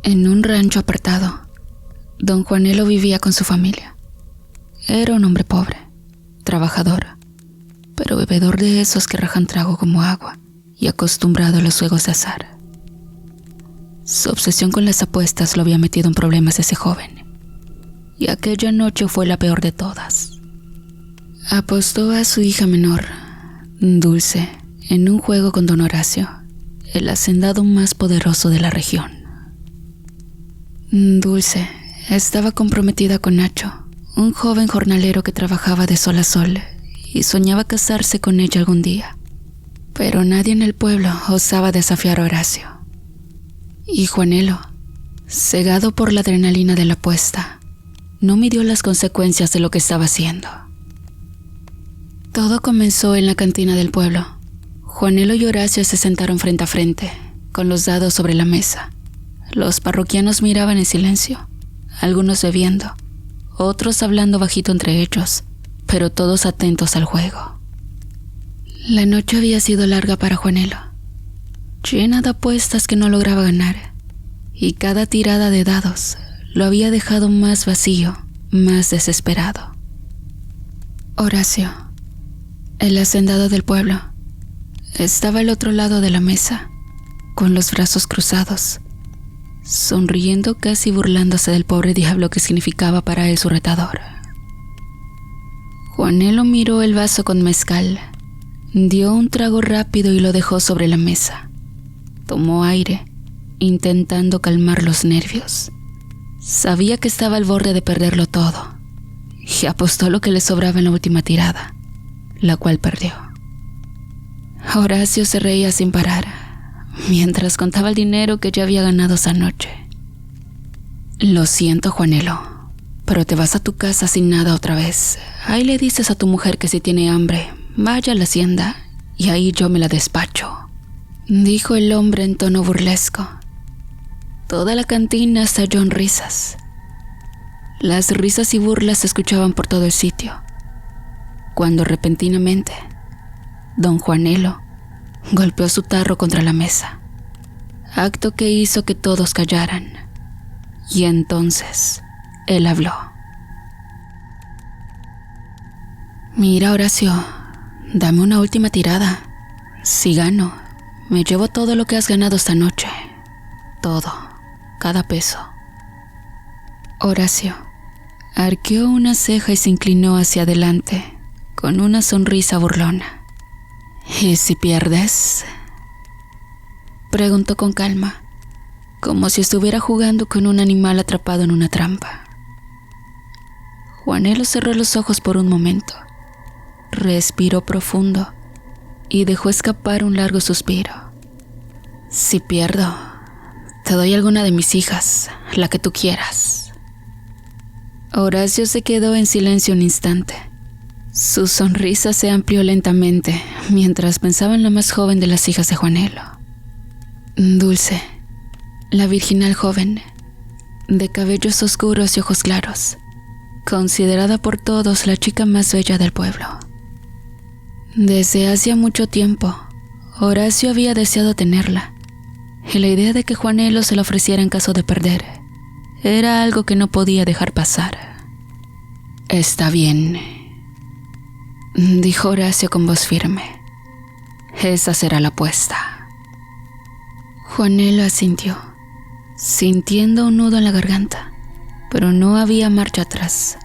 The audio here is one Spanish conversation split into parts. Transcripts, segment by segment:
En un rancho apartado, don Juanelo vivía con su familia. Era un hombre pobre, trabajador, pero bebedor de esos que rajan trago como agua y acostumbrado a los juegos de azar. Su obsesión con las apuestas lo había metido en problemas ese joven, y aquella noche fue la peor de todas. Apostó a su hija menor, Dulce, en un juego con don Horacio, el hacendado más poderoso de la región. Dulce estaba comprometida con Nacho, un joven jornalero que trabajaba de sol a sol y soñaba casarse con ella algún día, pero nadie en el pueblo osaba desafiar a Horacio. Y Juanelo, cegado por la adrenalina de la apuesta, no midió las consecuencias de lo que estaba haciendo. Todo comenzó en la cantina del pueblo. Juanelo y Horacio se sentaron frente a frente, con los dados sobre la mesa. Los parroquianos miraban en silencio, algunos bebiendo, otros hablando bajito entre ellos, pero todos atentos al juego. La noche había sido larga para Juanelo, llena de apuestas que no lograba ganar, y cada tirada de dados lo había dejado más vacío, más desesperado. Horacio, el hacendado del pueblo, estaba al otro lado de la mesa, con los brazos cruzados, sonriendo, casi burlándose del pobre diablo que significaba para él su retador. Juanelo miró el vaso con mezcal, dio un trago rápido y lo dejó sobre la mesa. Tomó aire, intentando calmar los nervios. Sabía que estaba al borde de perderlo todo, y apostó lo que le sobraba en la última tirada, la cual perdió. Horacio se reía sin parar, mientras contaba el dinero que ya había ganado esa noche. Lo siento, Juanelo, pero te vas a tu casa sin nada otra vez. Ahí le dices a tu mujer que si tiene hambre, vaya a la hacienda y ahí yo me la despacho, dijo el hombre en tono burlesco. Toda la cantina estalló en risas. Las risas y burlas se escuchaban por todo el sitio, cuando repentinamente don Juanelo golpeó su tarro contra la mesa, acto que hizo que todos callaran. Y entonces él habló. Mira, Horacio, dame una última tirada. Si gano, me llevo todo lo que has ganado esta noche. Todo, cada peso. Horacio arqueó una ceja y se inclinó hacia adelante con una sonrisa burlona. ¿Y si pierdes?, preguntó con calma, como si estuviera jugando con un animal atrapado en una trampa. Juanelo cerró los ojos por un momento, respiró profundo y dejó escapar un largo suspiro. Si pierdo, te doy alguna de mis hijas, la que tú quieras. Horacio se quedó en silencio un instante. Su sonrisa se amplió lentamente mientras pensaba en la más joven de las hijas de Juanelo, Dulce, la virginal joven, de cabellos oscuros y ojos claros, considerada por todos la chica más bella del pueblo. Desde hacía mucho tiempo, Horacio había deseado tenerla, y la idea de que Juanelo se la ofreciera en caso de perder era algo que no podía dejar pasar. Está bien, dijo Horacio con voz firme. Esa será la apuesta. Juanelo asintió, sintiendo un nudo en la garganta, pero no había marcha atrás.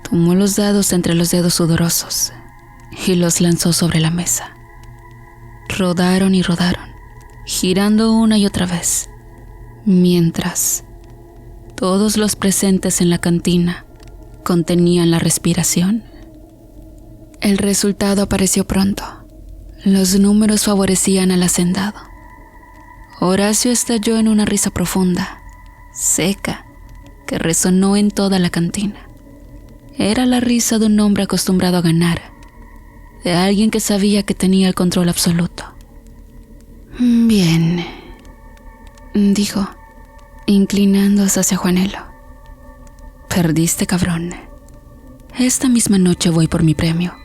Tomó los dados entre los dedos sudorosos y los lanzó sobre la mesa. Rodaron y rodaron, girando una y otra vez, mientras todos los presentes en la cantina contenían la respiración. El resultado apareció pronto. Los números favorecían al hacendado. Horacio estalló en una risa profunda, seca, que resonó en toda la cantina. Era la risa de un hombre acostumbrado a ganar, de alguien que sabía que tenía el control absoluto. Bien, dijo, inclinándose hacia Juanelo. Perdiste, cabrón. Esta misma noche voy por mi premio.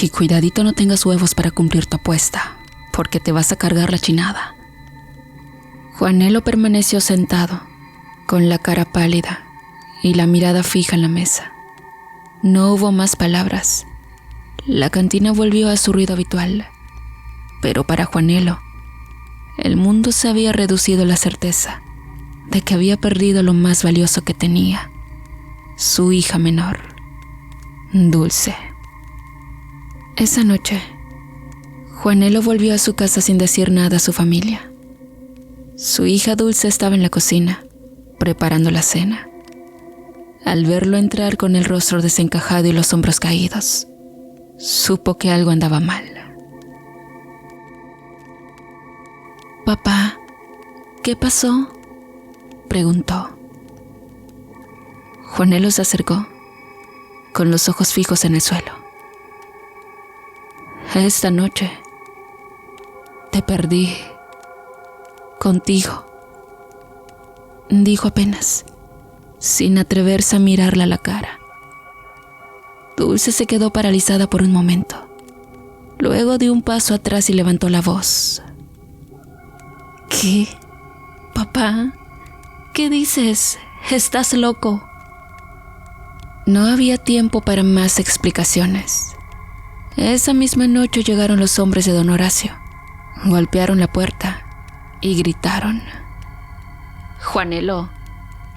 Y cuidadito no tengas huevos para cumplir tu apuesta, porque te vas a cargar la chinada. Juanelo permaneció sentado, con la cara pálida y la mirada fija en la mesa. No hubo más palabras. La cantina volvió a su ruido habitual, pero para Juanelo, el mundo se había reducido a la certeza de que había perdido lo más valioso que tenía, su hija menor, Dulce. Esa noche, Juanelo volvió a su casa sin decir nada a su familia. Su hija Dulce estaba en la cocina, preparando la cena. Al verlo entrar con el rostro desencajado y los hombros caídos, supo que algo andaba mal. «Papá, ¿qué pasó?», preguntó. Juanelo se acercó, con los ojos fijos en el suelo. «Esta noche te perdí contigo», dijo apenas, sin atreverse a mirarla a la cara. Dulce se quedó paralizada por un momento. Luego dio un paso atrás y levantó la voz. «¿Qué? Papá, ¿qué dices? Estás loco». No había tiempo para más explicaciones. Esa misma noche llegaron los hombres de don Horacio, golpearon la puerta y gritaron: «Juanelo,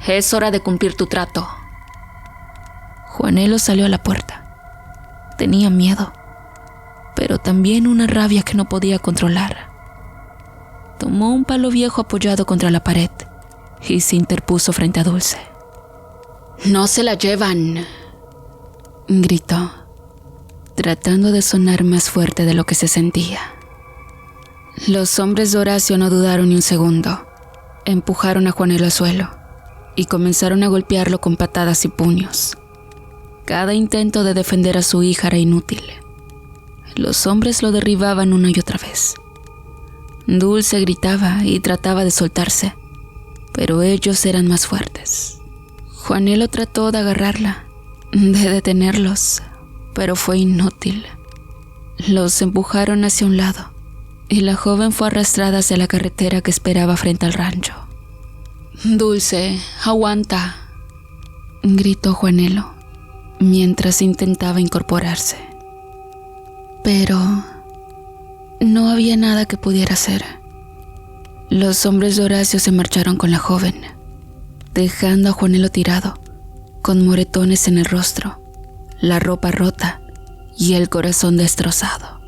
es hora de cumplir tu trato». Juanelo salió a la puerta. Tenía miedo, pero también una rabia que no podía controlar. Tomó un palo viejo apoyado contra la pared y se interpuso frente a Dulce. «No se la llevan», gritó, tratando de sonar más fuerte de lo que se sentía. Los hombres de Horacio no dudaron ni un segundo. Empujaron a Juanelo al suelo y comenzaron a golpearlo con patadas y puños. Cada intento de defender a su hija era inútil. Los hombres lo derribaban una y otra vez. Dulce gritaba y trataba de soltarse, pero ellos eran más fuertes. Juanelo trató de agarrarla, de detenerlos, pero fue inútil. Los empujaron hacia un lado y la joven fue arrastrada hacia la carretera que esperaba frente al rancho. «Dulce, aguanta», gritó Juanelo mientras intentaba incorporarse. Pero no había nada que pudiera hacer. Los hombres de Horacio se marcharon con la joven, dejando a Juanelo tirado, con moretones en el rostro, la ropa rota y el corazón destrozado.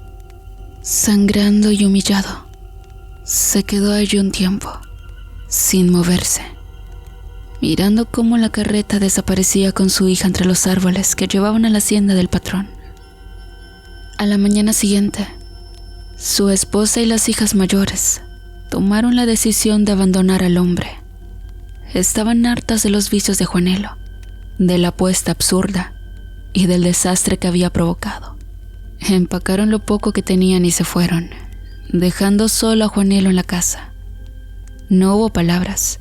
Sangrando y humillado, se quedó allí un tiempo, sin moverse, mirando cómo la carreta desaparecía con su hija entre los árboles que llevaban a la hacienda del patrón. A la mañana siguiente, su esposa y las hijas mayores tomaron la decisión de abandonar al hombre. Estaban hartas de los vicios de Juanelo, de la apuesta absurda y del desastre que había provocado. Empacaron lo poco que tenían y se fueron, dejando solo a Juanelo en la casa. No hubo palabras,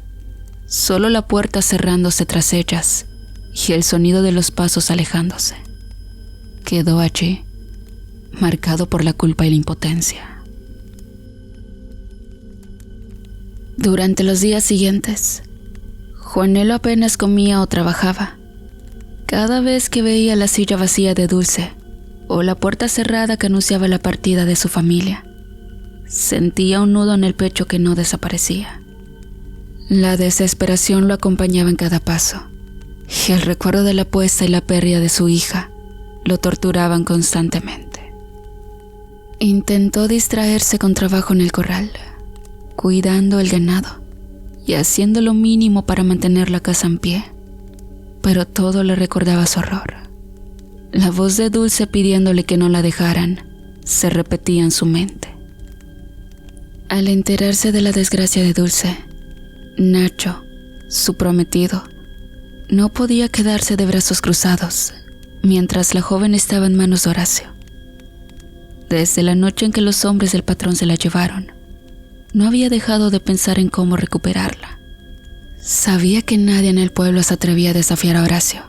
solo la puerta cerrándose tras ellas y el sonido de los pasos alejándose. Quedó allí, marcado por la culpa y la impotencia. Durante los días siguientes, Juanelo apenas comía o trabajaba. Cada vez que veía la silla vacía de Dulce o la puerta cerrada que anunciaba la partida de su familia, sentía un nudo en el pecho que no desaparecía. La desesperación lo acompañaba en cada paso, y el recuerdo de la apuesta y la pérdida de su hija lo torturaban constantemente. Intentó distraerse con trabajo en el corral, cuidando el ganado y haciendo lo mínimo para mantener la casa en pie, pero todo le recordaba su horror. La voz de Dulce pidiéndole que no la dejaran se repetía en su mente. Al enterarse de la desgracia de Dulce, Nacho, su prometido, no podía quedarse de brazos cruzados mientras la joven estaba en manos de Horacio. Desde la noche en que los hombres del patrón se la llevaron, no había dejado de pensar en cómo recuperarla. Sabía que nadie en el pueblo se atrevía a desafiar a Horacio,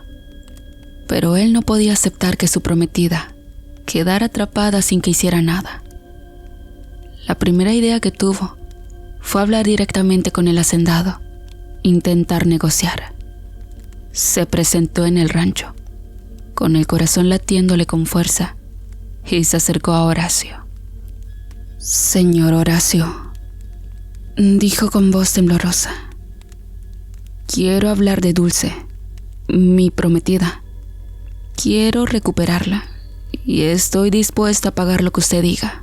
pero él no podía aceptar que su prometida quedara atrapada sin que hiciera nada. La primera idea que tuvo fue hablar directamente con el hacendado, intentar negociar. Se presentó en el rancho, con el corazón latiéndole con fuerza, y se acercó a Horacio. «Señor Horacio», dijo con voz temblorosa, «quiero hablar de Dulce, mi prometida. Quiero recuperarla, y estoy dispuesta a pagar lo que usted diga».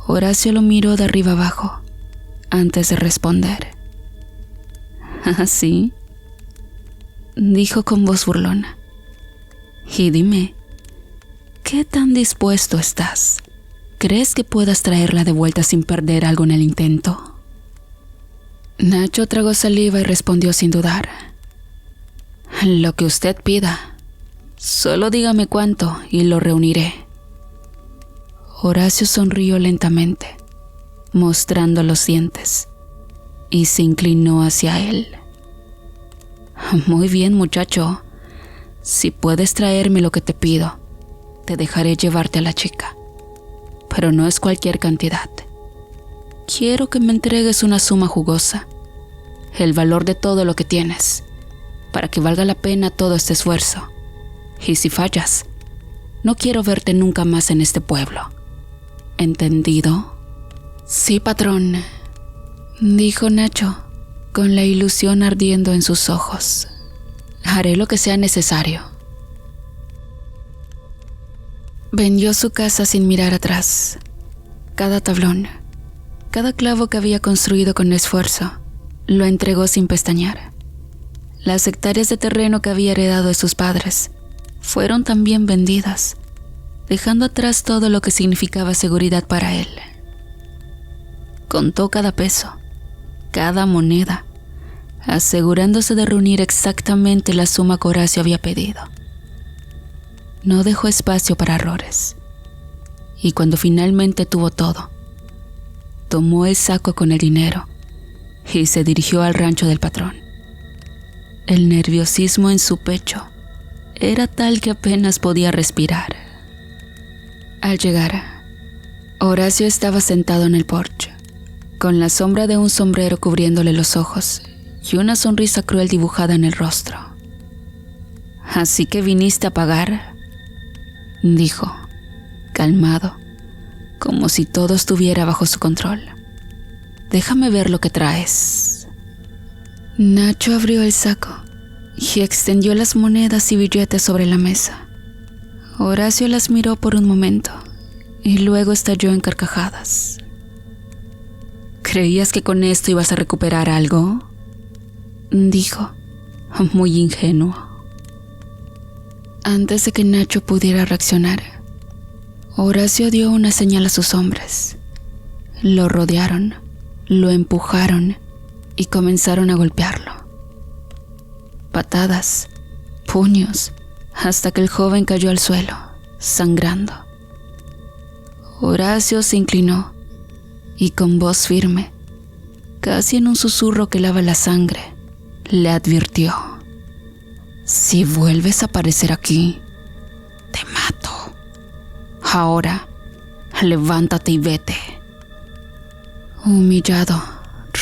Horacio lo miró de arriba abajo, antes de responder. «¿Ah, sí?», dijo con voz burlona. «Y dime, ¿qué tan dispuesto estás? ¿Crees que puedas traerla de vuelta sin perder algo en el intento?». Nacho tragó saliva y respondió sin dudar. «Lo que usted pida. Solo dígame cuánto y lo reuniré». Horacio sonrió lentamente, mostrando los dientes, y se inclinó hacia él. «Muy bien, muchacho. Si puedes traerme lo que te pido, te dejaré llevarte a la chica. Pero no es cualquier cantidad. Quiero que me entregues una suma jugosa, el valor de todo lo que tienes, para que valga la pena todo este esfuerzo. Y si fallas, no quiero verte nunca más en este pueblo. ¿Entendido?». «Sí, patrón», dijo Nacho, con la ilusión ardiendo en sus ojos. «Haré lo que sea necesario». Vendió su casa sin mirar atrás. Cada tablón, cada clavo que había construido con esfuerzo, lo entregó sin pestañear. Las hectáreas de terreno que había heredado de sus padres fueron también vendidas, dejando atrás todo lo que significaba seguridad para él. Contó cada peso, cada moneda, asegurándose de reunir exactamente la suma que Horacio había pedido. No dejó espacio para errores, y cuando finalmente tuvo todo, tomó el saco con el dinero y se dirigió al rancho del patrón. El nerviosismo en su pecho era tal que apenas podía respirar. Al llegar, Horacio estaba sentado en el porche, con la sombra de un sombrero cubriéndole los ojos y una sonrisa cruel dibujada en el rostro. «¿Así que viniste a pagar?», dijo, calmado, como si todo estuviera bajo su control. «Déjame ver lo que traes». Nacho abrió el saco y extendió las monedas y billetes sobre la mesa. Horacio las miró por un momento y luego estalló en carcajadas. «¿Creías que con esto ibas a recuperar algo?», dijo, muy ingenuo. Antes de que Nacho pudiera reaccionar, Horacio dio una señal a sus hombres. Lo rodearon, lo empujaron y comenzaron a golpearlo. Patadas, puños, hasta que el joven cayó al suelo, sangrando. Horacio se inclinó y con voz firme, casi en un susurro que lava la sangre, le advirtió: «Si vuelves a aparecer aquí, te mato. Ahora, levántate y vete». Humillado,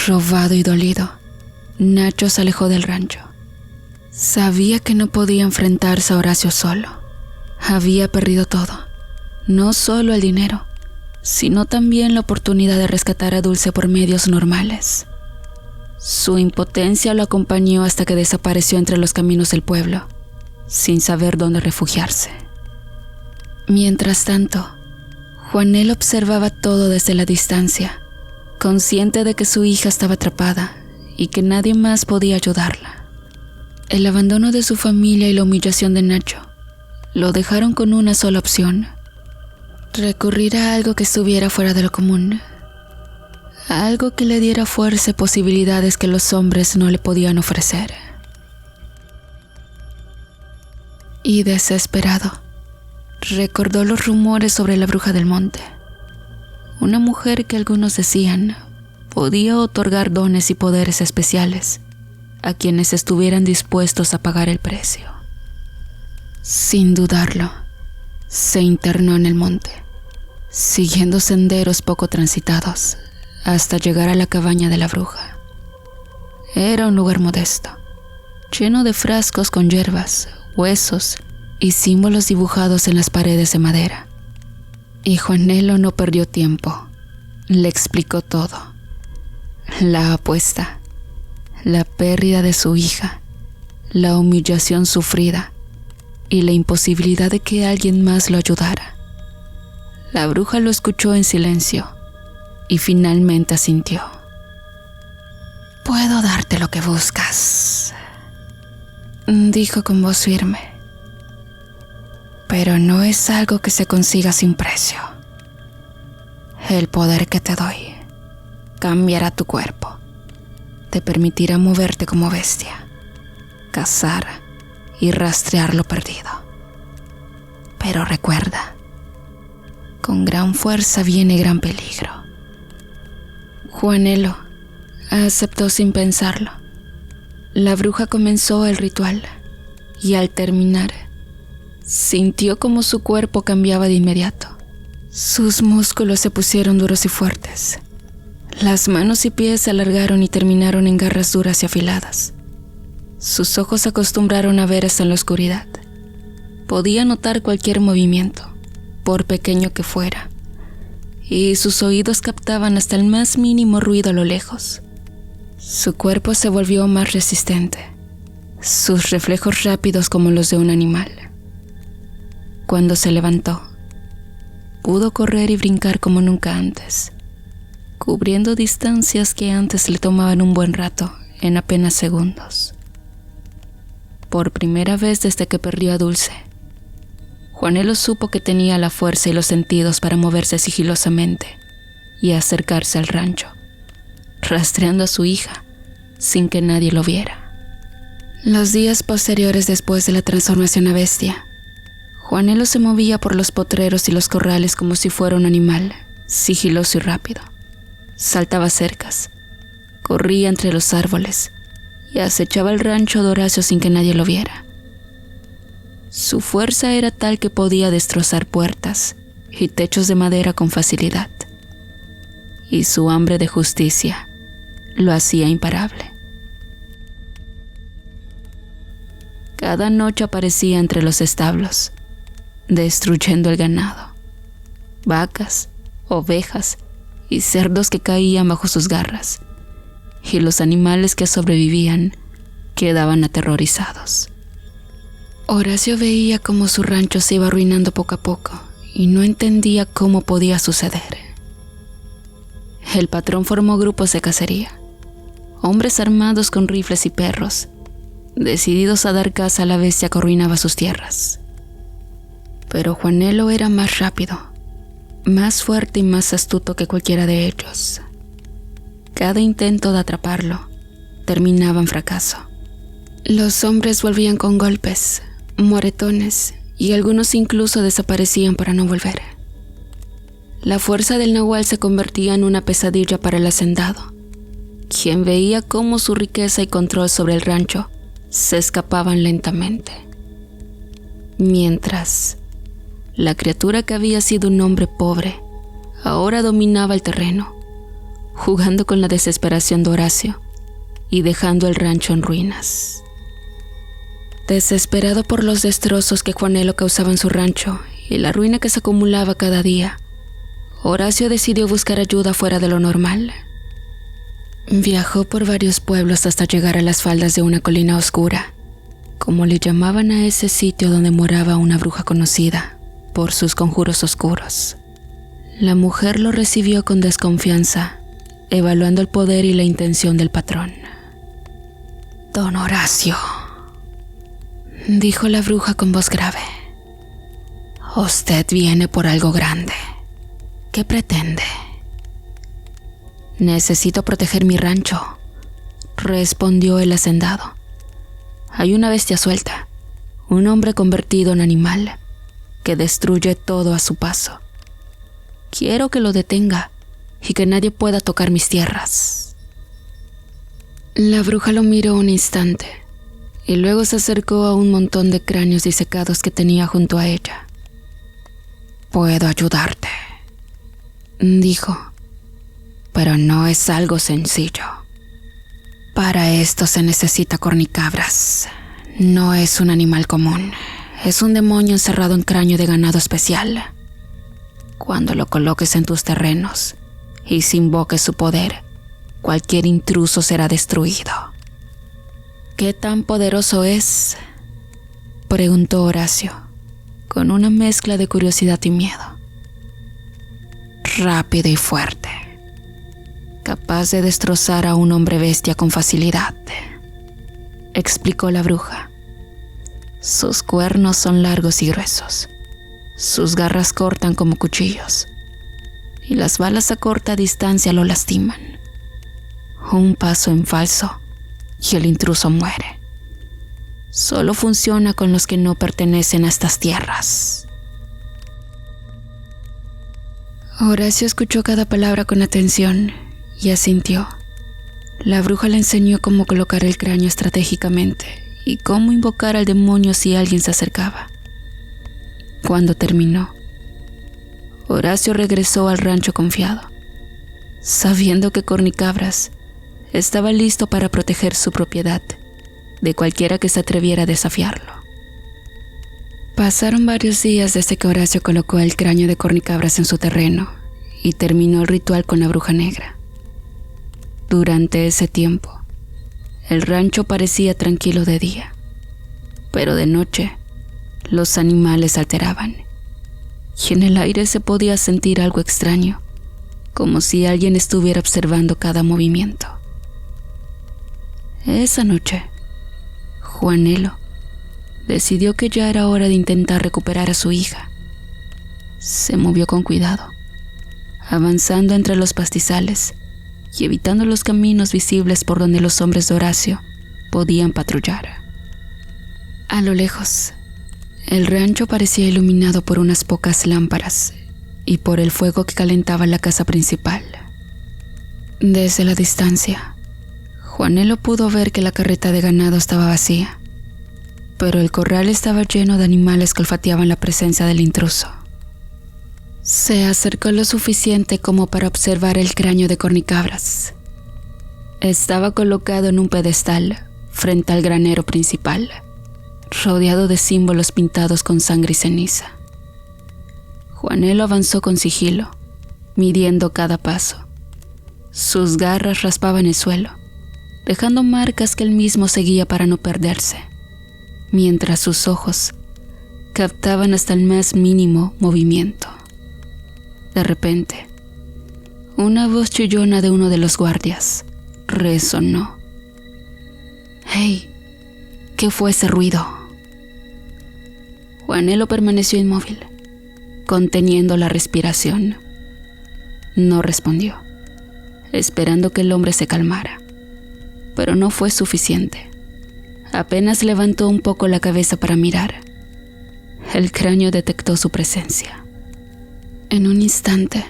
robado y dolido, Nacho se alejó del rancho. Sabía que no podía enfrentarse a Horacio solo. Había perdido todo, no solo el dinero, sino también la oportunidad de rescatar a Dulce por medios normales. Su impotencia lo acompañó hasta que desapareció entre los caminos del pueblo, sin saber dónde refugiarse. Mientras tanto, Juanel observaba todo desde la distancia, consciente de que su hija estaba atrapada y que nadie más podía ayudarla. El abandono de su familia y la humillación de Nacho lo dejaron con una sola opción: recurrir a algo que estuviera fuera de lo común, algo que le diera fuerza y posibilidades que los hombres no le podían ofrecer. Y desesperado, recordó los rumores sobre la bruja del monte, una mujer que algunos decían podía otorgar dones y poderes especiales a quienes estuvieran dispuestos a pagar el precio. Sin dudarlo, se internó en el monte, siguiendo senderos poco transitados, hasta llegar a la cabaña de la bruja. Era un lugar modesto, lleno de frascos con hierbas, huesos y símbolos dibujados en las paredes de madera. Y Juanelo no perdió tiempo. Le explicó todo. La apuesta, la pérdida de su hija, la humillación sufrida y la imposibilidad de que alguien más lo ayudara. La bruja lo escuchó en silencio y finalmente asintió. «Puedo darte lo que buscas», dijo con voz firme. «Pero no es algo que se consiga sin precio. El poder que te doy cambiará tu cuerpo, te permitirá moverte como bestia, cazar y rastrear lo perdido. Pero recuerda, con gran fuerza viene gran peligro». Juanelo aceptó sin pensarlo. La bruja comenzó el ritual y al terminar, sintió como su cuerpo cambiaba de inmediato. Sus músculos se pusieron duros y fuertes. Las manos y pies se alargaron y terminaron en garras duras y afiladas. Sus ojos se acostumbraron a ver hasta en la oscuridad. Podía notar cualquier movimiento, por pequeño que fuera, y sus oídos captaban hasta el más mínimo ruido a lo lejos. Su cuerpo se volvió más resistente, sus reflejos rápidos como los de un animal. Cuando se levantó, pudo correr y brincar como nunca antes, cubriendo distancias que antes le tomaban un buen rato en apenas segundos. Por primera vez desde que perdió a Dulce, Juanelo supo que tenía la fuerza y los sentidos para moverse sigilosamente y acercarse al rancho, rastreando a su hija sin que nadie lo viera. Los días posteriores después de la transformación a bestia, Juanelo se movía por los potreros y los corrales como si fuera un animal, sigiloso y rápido. Saltaba cercas, corría entre los árboles y acechaba el rancho de Horacio sin que nadie lo viera. Su fuerza era tal que podía destrozar puertas y techos de madera con facilidad, y su hambre de justicia lo hacía imparable. Cada noche aparecía entre los establos, destruyendo el ganado, vacas, ovejas y cerdos que caían bajo sus garras, y los animales que sobrevivían quedaban aterrorizados. Horacio veía cómo su rancho se iba arruinando poco a poco y no entendía cómo podía suceder. El patrón formó grupos de cacería, hombres armados con rifles y perros, decididos a dar caza a la bestia que arruinaba sus tierras. Pero Juanelo era más rápido, más fuerte y más astuto que cualquiera de ellos. Cada intento de atraparlo terminaba en fracaso. Los hombres volvían con golpes, moretones y algunos incluso desaparecían para no volver. La fuerza del nahual se convertía en una pesadilla para el hacendado, quien veía cómo su riqueza y control sobre el rancho se escapaban lentamente. Mientras, la criatura que había sido un hombre pobre ahora dominaba el terreno, jugando con la desesperación de Horacio y dejando el rancho en ruinas. Desesperado por los destrozos que Juanelo causaba en su rancho y la ruina que se acumulaba cada día, Horacio decidió buscar ayuda fuera de lo normal. Viajó por varios pueblos hasta llegar a las faldas de una colina oscura, como le llamaban a ese sitio donde moraba una bruja conocida por sus conjuros oscuros. La mujer lo recibió con desconfianza, evaluando el poder y la intención del patrón. «Don Horacio», dijo la bruja con voz grave, «usted viene por algo grande. ¿Qué pretende?» «Necesito proteger mi rancho», respondió el hacendado. «Hay una bestia suelta, un hombre convertido en animal, que destruye todo a su paso. Quiero que lo detenga y que nadie pueda tocar mis tierras». La bruja lo miró un instante y luego se acercó a un montón de cráneos disecados que tenía junto a ella. «Puedo ayudarte», dijo, pero no es algo sencillo. Para esto se necesita cornicabras. No es un animal común. Es un demonio encerrado en cráneo de ganado especial. Cuando lo coloques en tus terrenos y si invoques su poder, cualquier intruso será destruido. ¿Qué tan poderoso es?, preguntó Horacio, con una mezcla de curiosidad y miedo. Rápido y fuerte, capaz de destrozar a un hombre bestia con facilidad, explicó la bruja. Sus cuernos son largos y gruesos, sus garras cortan como cuchillos, y las balas a corta distancia lo lastiman. Un paso en falso y el intruso muere. Solo funciona con los que no pertenecen a estas tierras. Horacio escuchó cada palabra con atención y asintió. La bruja le enseñó cómo colocar el cráneo estratégicamente y cómo invocar al demonio si alguien se acercaba. Cuando terminó, Horacio regresó al rancho confiado, sabiendo que Cornicabras estaba listo para proteger su propiedad de cualquiera que se atreviera a desafiarlo. Pasaron varios días desde que Horacio colocó el cráneo de Cornicabras en su terreno y terminó el ritual con la bruja negra. Durante ese tiempo, el rancho parecía tranquilo de día, pero de noche los animales se alteraban y en el aire se podía sentir algo extraño, como si alguien estuviera observando cada movimiento. Esa noche, Juanelo decidió que ya era hora de intentar recuperar a su hija. Se movió con cuidado, avanzando entre los pastizales y evitando los caminos visibles por donde los hombres de Horacio podían patrullar. A lo lejos, el rancho parecía iluminado por unas pocas lámparas y por el fuego que calentaba la casa principal. Desde la distancia, Juanelo pudo ver que la carreta de ganado estaba vacía, pero el corral estaba lleno de animales que olfateaban la presencia del intruso. Se acercó lo suficiente como para observar el cráneo de Cornicabras. Estaba colocado en un pedestal frente al granero principal, rodeado de símbolos pintados con sangre y ceniza. Juanelo avanzó con sigilo, midiendo cada paso. Sus garras raspaban el suelo, dejando marcas que él mismo seguía para no perderse, mientras sus ojos captaban hasta el más mínimo movimiento. De repente, una voz chillona de uno de los guardias resonó. «¡Hey! ¿Qué fue ese ruido?». Juanelo permaneció inmóvil, conteniendo la respiración. No respondió, esperando que el hombre se calmara, pero no fue suficiente. Apenas levantó un poco la cabeza para mirar. El cráneo detectó su presencia. En un instante,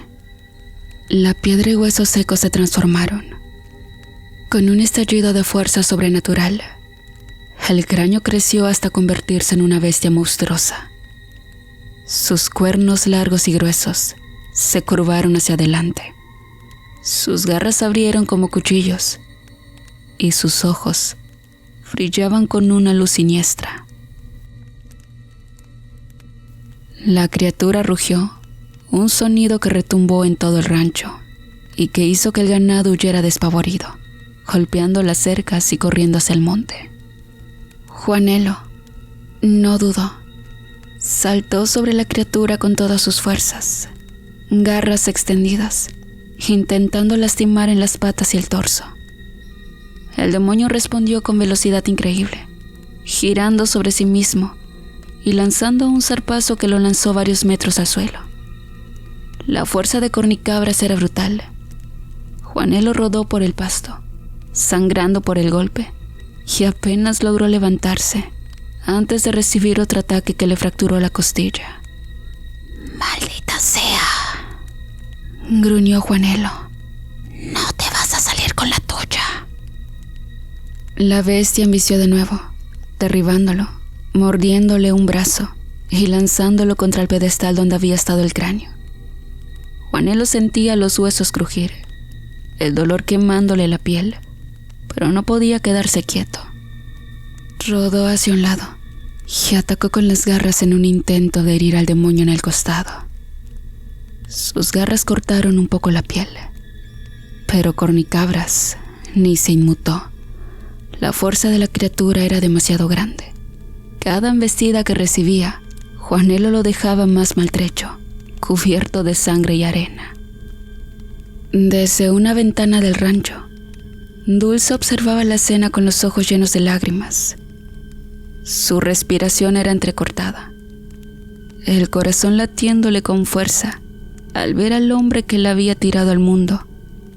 la piedra y huesos secos se transformaron. Con un estallido de fuerza sobrenatural, el cráneo creció hasta convertirse en una bestia monstruosa. Sus cuernos largos y gruesos se curvaron hacia adelante. Sus garras se abrieron como cuchillos y sus ojos brillaban con una luz siniestra. La criatura rugió, un sonido que retumbó en todo el rancho y que hizo que el ganado huyera despavorido, golpeando las cercas y corriendo hacia el monte. Juanelo no dudó. Saltó sobre la criatura con todas sus fuerzas, garras extendidas, intentando lastimar en las patas y el torso. El demonio respondió con velocidad increíble, girando sobre sí mismo y lanzando un zarpazo que lo lanzó varios metros al suelo. La fuerza de Cornicabras era brutal. Juanelo rodó por el pasto, sangrando por el golpe, y apenas logró levantarse antes de recibir otro ataque que le fracturó la costilla. «¡Maldita sea!», gruñó Juanelo. «No te vas a salir con la tuya». La bestia embistió de nuevo, derribándolo, mordiéndole un brazo y lanzándolo contra el pedestal donde había estado el cráneo. Juanelo sentía los huesos crujir el dolor quemándole la piel, pero no podía quedarse quieto. Rodó hacia un lado y atacó con las garras en un intento de herir al demonio en el costado. Sus garras cortaron un poco la piel, pero Cornicabras ni se inmutó. La fuerza de la criatura era demasiado grande. Cada embestida que recibía, Juanelo lo dejaba más maltrecho, cubierto de sangre y arena. Desde una ventana del rancho, Dulce observaba la escena con los ojos llenos de lágrimas. Su respiración era entrecortada, el corazón latiéndole con fuerza al ver al hombre que la había tirado al mundo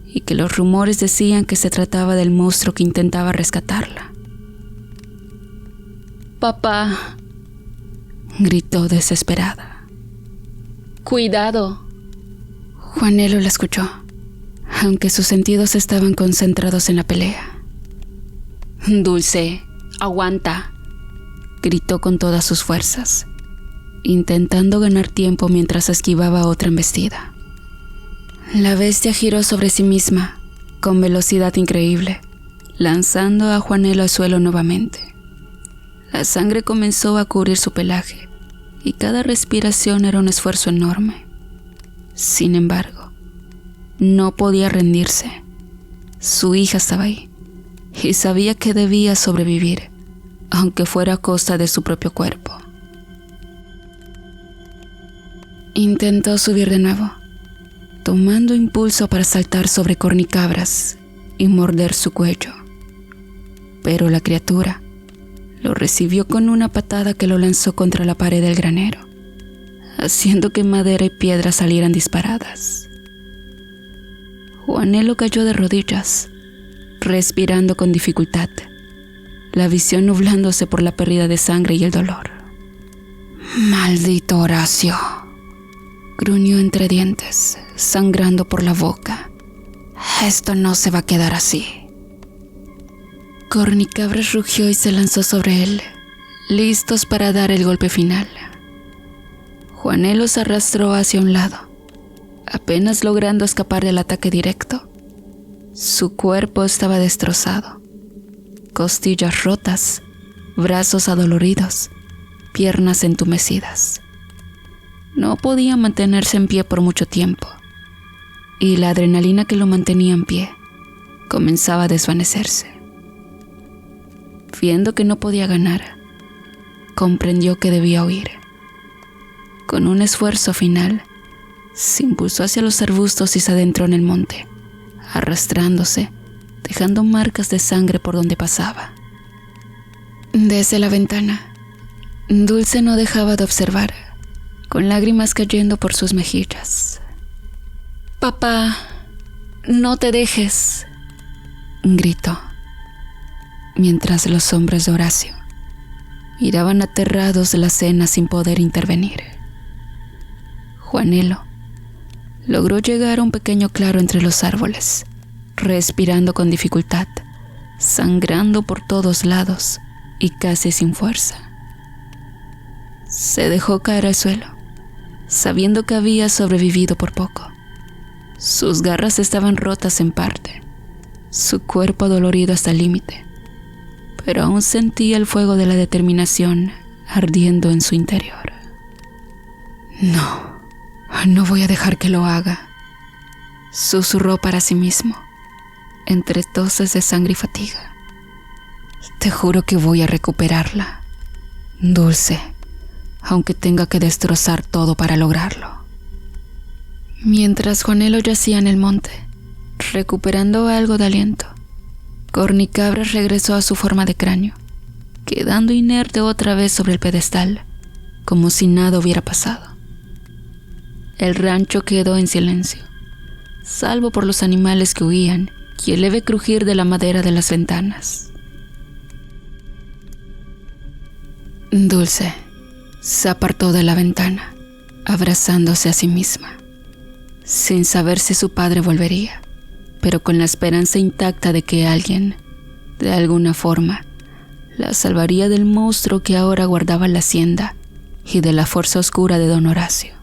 y que los rumores decían que se trataba del monstruo que intentaba rescatarla. «Papá», gritó desesperada. «Cuidado». Juanelo la escuchó, aunque sus sentidos estaban concentrados en la pelea. «Dulce, aguanta», gritó con todas sus fuerzas, intentando ganar tiempo mientras esquivaba otra embestida. La bestia giró sobre sí misma con velocidad increíble, lanzando a Juanelo al suelo nuevamente. La sangre comenzó a cubrir su pelaje y cada respiración era un esfuerzo enorme. Sin embargo, no podía rendirse. Su hija estaba ahí y sabía que debía sobrevivir, aunque fuera a costa de su propio cuerpo. Intentó subir de nuevo, tomando impulso para saltar sobre Cornicabras y morder su cuello. Pero la criatura lo recibió con una patada que lo lanzó contra la pared del granero, haciendo que madera y piedra salieran disparadas. Juanelo cayó de rodillas, respirando con dificultad, la visión nublándose por la pérdida de sangre y el dolor. «Maldito Horacio», gruñó entre dientes, sangrando por la boca. «Esto no se va a quedar así». Cornicabras rugió y se lanzó sobre él, listos para dar el golpe final. Juanelo se arrastró hacia un lado, apenas logrando escapar del ataque directo. Su cuerpo estaba destrozado, costillas rotas, brazos adoloridos, piernas entumecidas. No podía mantenerse en pie por mucho tiempo, y la adrenalina que lo mantenía en pie comenzaba a desvanecerse. Viendo que no podía ganar, comprendió que debía huir. Con un esfuerzo final, se impulsó hacia los arbustos y se adentró en el monte, arrastrándose, dejando marcas de sangre por donde pasaba. Desde la ventana, Dulce no dejaba de observar, con lágrimas cayendo por sus mejillas. «Papá, no te dejes», gritó, mientras los hombres de Horacio miraban aterrados la escena sin poder intervenir. Juanelo logró llegar a un pequeño claro entre los árboles, respirando con dificultad, sangrando por todos lados y casi sin fuerza. Se dejó caer al suelo, sabiendo que había sobrevivido por poco. Sus garras estaban rotas en parte, su cuerpo adolorido hasta el límite, pero aún sentía el fuego de la determinación ardiendo en su interior. No voy a dejar que lo haga», susurró para sí mismo, entre toses de sangre y fatiga. «Te juro que voy a recuperarla, Dulce, aunque tenga que destrozar todo para lograrlo». Mientras Juanelo yacía en el monte, recuperando algo de aliento, Cornicabras regresó a su forma de cráneo, quedando inerte otra vez sobre el pedestal, como si nada hubiera pasado. El rancho quedó en silencio, salvo por los animales que huían y el leve crujir de la madera de las ventanas. Dulce se apartó de la ventana, abrazándose a sí misma, sin saber si su padre volvería, pero con la esperanza intacta de que alguien, de alguna forma, la salvaría del monstruo que ahora guardaba la hacienda y de la fuerza oscura de don Horacio.